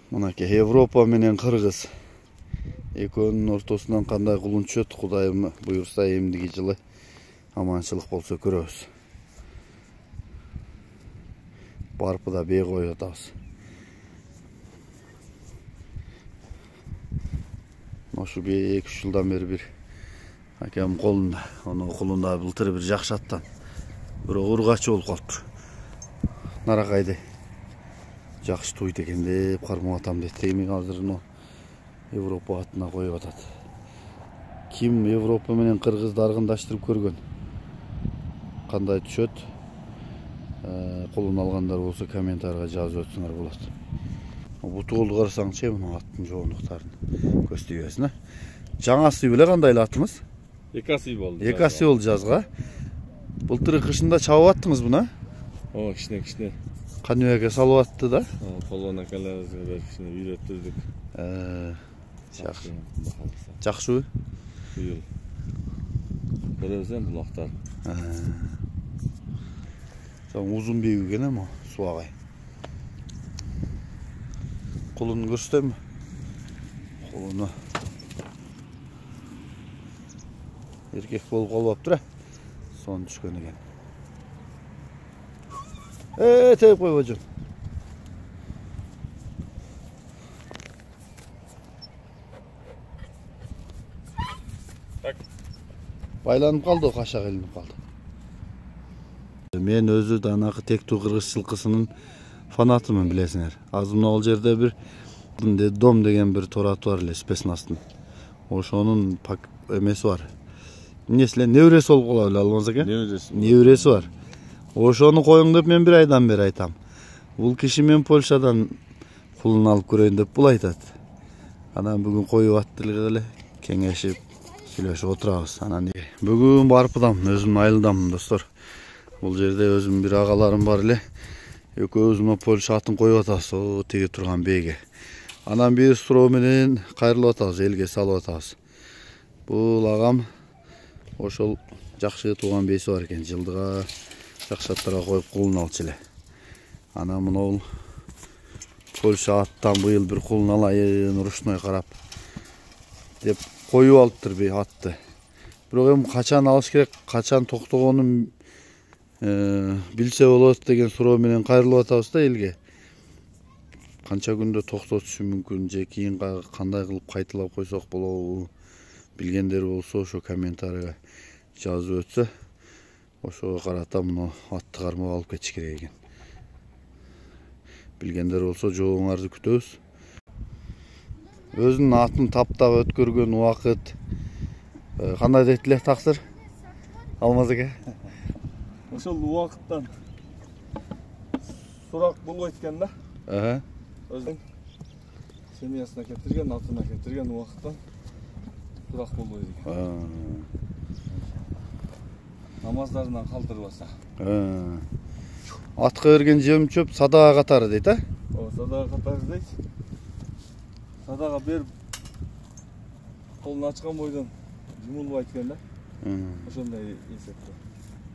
Мынакей Европа менен Кыргыз экөөнүн ортосунан кандай кулун түшөт, Кудайым буйрса эмдиги жылы аманчылык болсо көрөбүз. Барпыда бей коюп атабыз. Ошу 2-3 жылдан бери бир акем колунда, анын колунда былтыр бир жакшы аттан. Бирок ургачы болуп калыптыр. Наракайды жакшы туйт экен деп кармап атам дейт. Эми азыр Европа атына коюп атат. Ким Европа менен Кыргызды аргындаштырып көргөн? Кандай түшөт? Колун алгандар болсо комментарийга жазып өтсөңөр болот. Буту болду карасаңчы, мына аттын жоонуктарын көз тийбесин. Жаңасы беле кандай эле атыңыз? Экаси болду. Экаси болду жазга. Былтыр кышында чабып аттыңыз буна? О, кичине. Каныбекке салып атты да? Полон акаларыбызга берип кичине үйрөттүрдүк. Жакшыбы? Быйыл. Көрөбүз эми булактар. Узун бийүү экен эми суагай. Колун көрсөтөмбү? Колуну эркек болуп калбаптыр, сон түшкөн экен. Теп койбо жон. Байланып калды, кашак илинип калды. Мен өзү данакы тектүү кыргыз жылкысынын фанатымын, билесиңер. Азыр могул жерде бир дом деген бир тораты бар эле, спесин астын. Ошонун эмеси бар. Эмнеси эле небереси болуп калабы эле Алмаз аке? Небереси бар. Ошону коюң деп мен 1 айдан бери айтам. Бул киши мен Польшадан кулун алып көрөйүн деп бул айтат. Анан бүгүн коюп аттылык эле кеңешип, сүйлөшүп отурабыз. Анан бүгүн Барпыдам, өзүм айылдамын, достор. Бул жерде өзүм бир агаларым бар эле. Экөөбүз мына Польша атын коюп атабыз, о теге турган бейге. Анан бир суроо менен кайрылып атабыз, элге салып атабыз. Бул агам ошол жакшы тууган бейси бар экен, жылдыга жакшы аттарга коюп кулун алчу эле. Анан мына Польша аттан быйыл бир кулун алайын, ручной карап деп коюп алыптыр бей атты. Бирок эми качан алыш керек, качан токтогонун билсе болот деген суроо менен кайрылып атабыз да элге. Канча күндө токтотушу мүмкүн, же кийин кандай кылып кайталап койсок болобу? Билгендер болсо ошо комментарийга жазып өтсө, ошого карата муну атты кармап алып кетиш керек экен. Билгендер болсо жообуңарды күтөбүз. Өзүнүн атын таптап өткөргөн убакыт кандай дейт эле таксыр? Алмаз аке? Ошол убакыттан сурак болбойт экен да. Өзүнүн семьясына кетирген, атына кетирген убакыттан сурак болбойт экен. Намаздарынан калтырбаса. Атка берген жем чөп садага катары дейт, О, садага катары дейт. Садага берип колун ачкан бойдон жумулбайт экен да. Ошондой эсепте.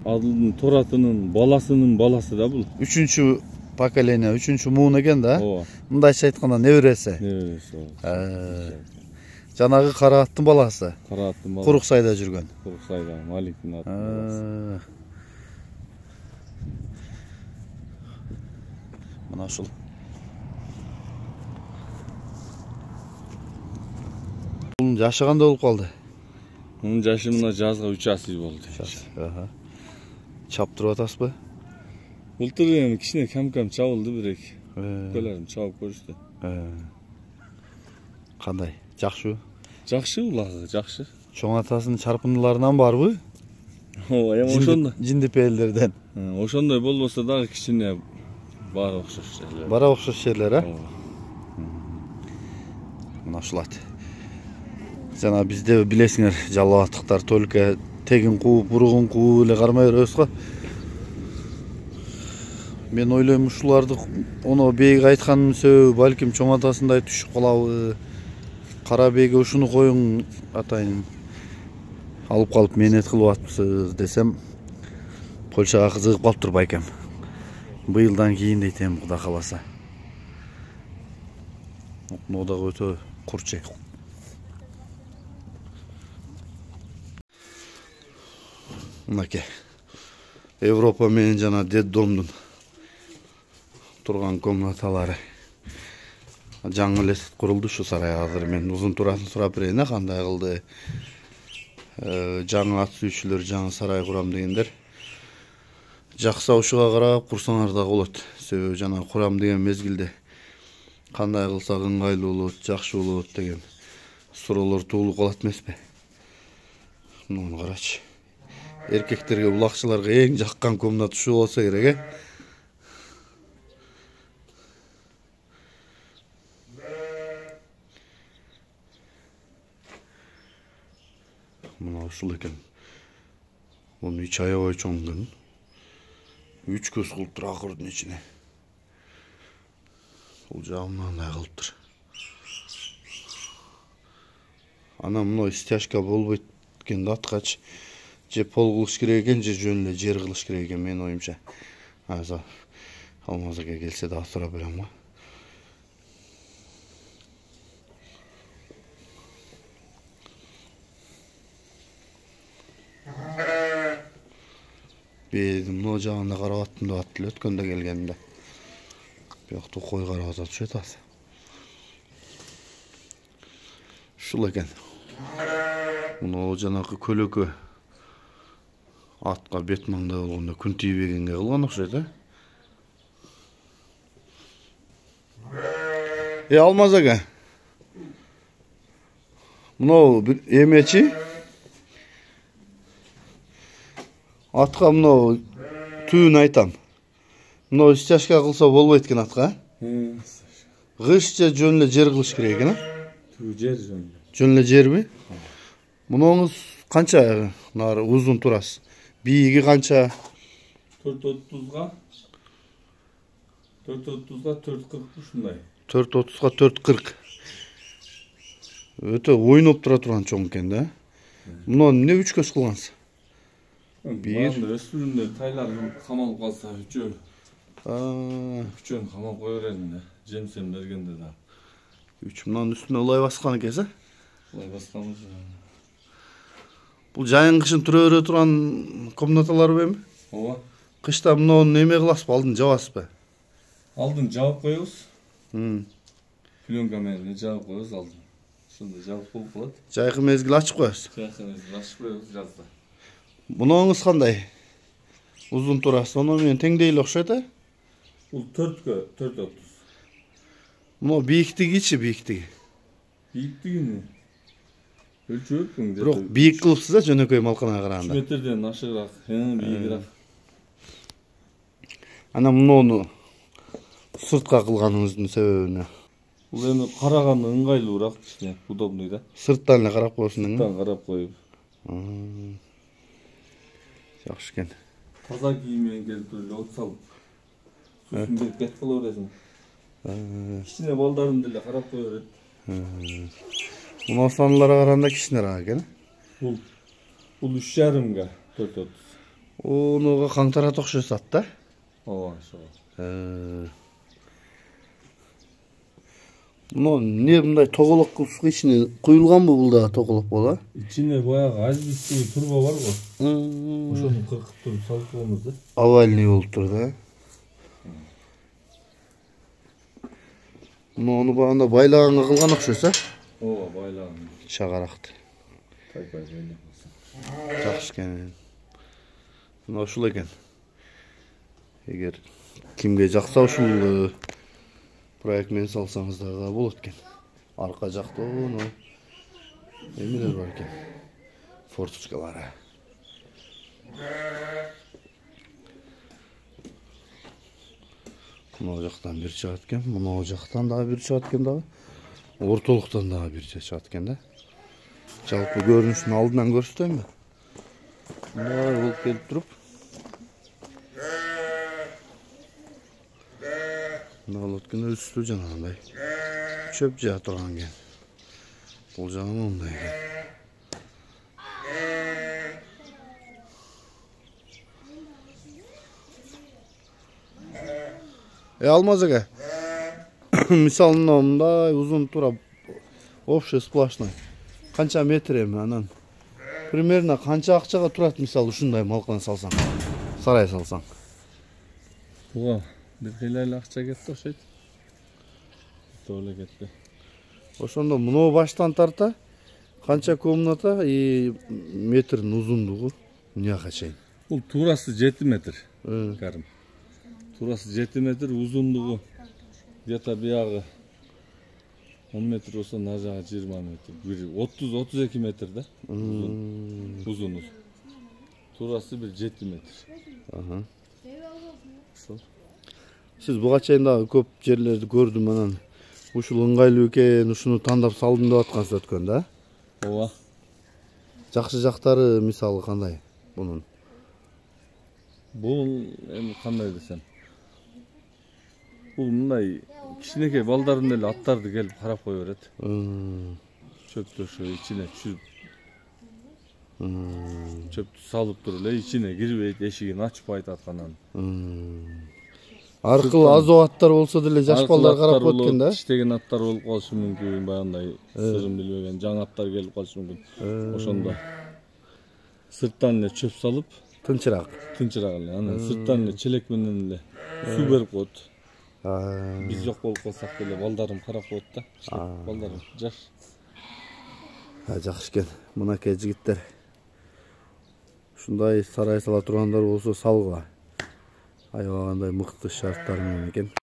Адылдын торатынын баласынын баласы да бул. 3-чү поколение, 3-чү муун экен да. Мындайча айтканда небереси. Жанагы кара аттын баласы. Кара аттын баласы. Куруксайда жүргөн. Куруксайда, Маликтин аттын баласы. Мына ушул. Бул жашы кандай болуп калды? Мунун жашы мына жазга 3 ай болду. Чаптырып атасызбы? Былтыр эми кичине кем чабылды бирек. Көлөрүм чабып көрүштү. Кандай? Жакшыбы? Жакшы улагы, жакшы. Чоң атасынын чарпындыларынан барбы? Эми ошондой. Жиндипелдерден. Ошондой болбосо дагы кичине бар окшош жерлер. Бара окшош жерлер, Мына ушулат. Жана бизде билесиңер, жалал-абадтыктар только тегин кууп, буругун кууп эле кармай беребиз го. Мен ойлойм ушуларды оно бейге айтканын сөбү балким чоң атасындай түшүп калабы. Кара бейге ушуну коюң атайын. Алып калып менет кылып атпсыз десем, Польшага кызыгып калыптыр байкем. Быйылдан кийин дейт эми Кудай кааласа. Мына дагы өтө курчай. Мынакей. Европа менен жана детдомдун турган комнаталары. Жаңы эле курулду ушу сарай. Азыр мен узун турасын сурап берейин, кандай кылды. Жаңы ат сүйүүчүлөр, жаңы сарай курам дегендер. Жакса ушуга карап курсаңар да болот. Себеби жана курам деген мезгилде кандай кылсак ыңгайлуу болот, жакшы болот деген суроолор туулуп калат эмеспи? Муну карачы. Эркектерге, булакчыларга эң жаккан комната ушу болсо керек, Мына ушул экен. Муну ич аябай чоң. 3 көз кылыптыр акырдын ичине. Бул жагы мындай кылыптыр. Ана мына стяжка болбойт экен да аткач. Же пол кылыш керек экен, же жөн эле жер кылыш керек экен менин оюмча. Аза Алмазага келсе да сурап берем го. Бедим мына жагында карап аттым деп аттылы өткөндө келгенде. Бияқта кой карабата түшөт азыр. Ушул экен. Мына жанакы көлөкө атка бет маңдай болгондо күн тийбегенге кылган окшойт, Алмаз ага. Мына эмечи атка мына түбүн айтам. Мына стяжка кылса болбойт экен атка. Кыш же жөн эле жер кылыш керек экен, Түбү жер жөн. Жөн эле жерби? Мунуңуз канча нары узун турасы? Бийиги канча? 4.30га 4.40 ушундай. 4.30га 4.40. Өтө ойноп тура турган чоң экен да. Муну эмне 3 көз кылгансыз? Бир өспүрүмдөр тайлар камалып калса үчөн камалып кое бересиң да. Жемсем бергенде да. 3 мынанын үстүнө ылай баскан экенсиз? Ылай басканбыз. Бул жайын кышын тура бере турган комнаталар белби? Ооба. Кышта муну неме кыласызбы? Алдын жабасызбы? Алдын жабып коебуз. Пленка менен жабып коебуз алдын. Ошондо жабып болуп калат. Жайкы мезгил ачып коесуз. Жайкы мезгил ачып коебуз жазда. Мунуңуз кандай? Узун турасы ону менен теңдей эле окшойт, Бул 4.30. Муну бийиктигичи бийиктиги. Бийиктигини өлчөппүң. Бирок бийик кылыпсыз да жөнөкөй малканага караганда. 3 метрден ашыгыраак, бийигирээк. Ана муну сыртка кылганыңыздын себеби эмне? Бул эми караганды ыңгайлуураак кичине, удобный да. Сырттан эле карап коесуң деңби? Сырттан карап коюп. Жакшы экен. Таза кийим менен келип эле от салып. Сусын берип кетип кала бересиң. Кичине балдарын деле карап кое берет. Муну санларга караганда кичинераак экен. Бул 3,5га 4.30. Онуга каңтарат окшосат да? Ооба, ошо. Муну эмне мындай тоголок кылышка ичине куюлганбы бул да тоголок боло? Ичине баягы альбистий турба бар го. Ошону кыркып туруп салып коебуз да. Овальный болуп тур да. Муну багында байлаганга кылган окшойсуз, Ооба, байлаган. Чагаракты. Тайпай байлап. Жакшы экен. Мына ушул экен. Эгер кимге жакса ушул проект менен салсаңыздар да болот экен. Арка жакта эмелер бар экен. Форточкалары. Мына жактан бир чыгат экен, мына жактан дагы бир чыгат экен дагы. Ортолуктан дагы бир чыгат экен да. Жалпы көрүнүшүн алдынан көрсөтөйүнбү? Мындай болуп келип туруп. Мына болот экен үстү жанагындай. Чөп жаа турган экен. Бул жагы мындай экен. Алмаз ага. мисалы мындай узун тура общий сплошной. Канча метр эми анан? Примерно канча акчага турат мисалы ушундай малканы салсаң, сарай салсаң? Буга бир кыйла акча кетти окшойт. Толе кетти. Ошондо муну баштан тарта канча комната и метрдин узундугу мынияка чейин? Бул туурасы 7 метр. Карым. Туурасы 7 метр, узундугу где-то биягы 10 метр болсо, ана жагы 20 метр. Бир 30-32 метр да. Узуну. Туурасы бир 7 метр. Ошол. Сиз буга чейин дагы көп жерлерди көрдүм, анан ушул ыңгайлуу экен, ушуну тандап салдым деп аткансыз өткөн да? Ооба. Жакшы жактары мисалы кандай бунун? Бул эми кандай десем, бул мындай кичинекей балдардын эле аттарды келип карап кое берет. Чөптөшө ичине түшүп, чөптү салып туруп эле ичине кирбейт, эшигин ачпайт атканан. Аркылуу азоо аттар болсо деле жаш балдар карап өткөн да? Иштеген аттар болуп калышы мүмкүн, баягындай сырын билбеген жаңы аттар келип калышы мүмкүн. Ошондо сырттан эле чөп салып, тынчыраак эле, анан сырттан эле челек менен эле суу берип коет. Биз жок болуп калсак деле балдарым карап коет да. Балдарым жаш. Жакшы экен. Мынакей жигиттер. Ушундай сарай сала тургандар болсо салгыла. Аябагандай мыкты шарттар менен экен.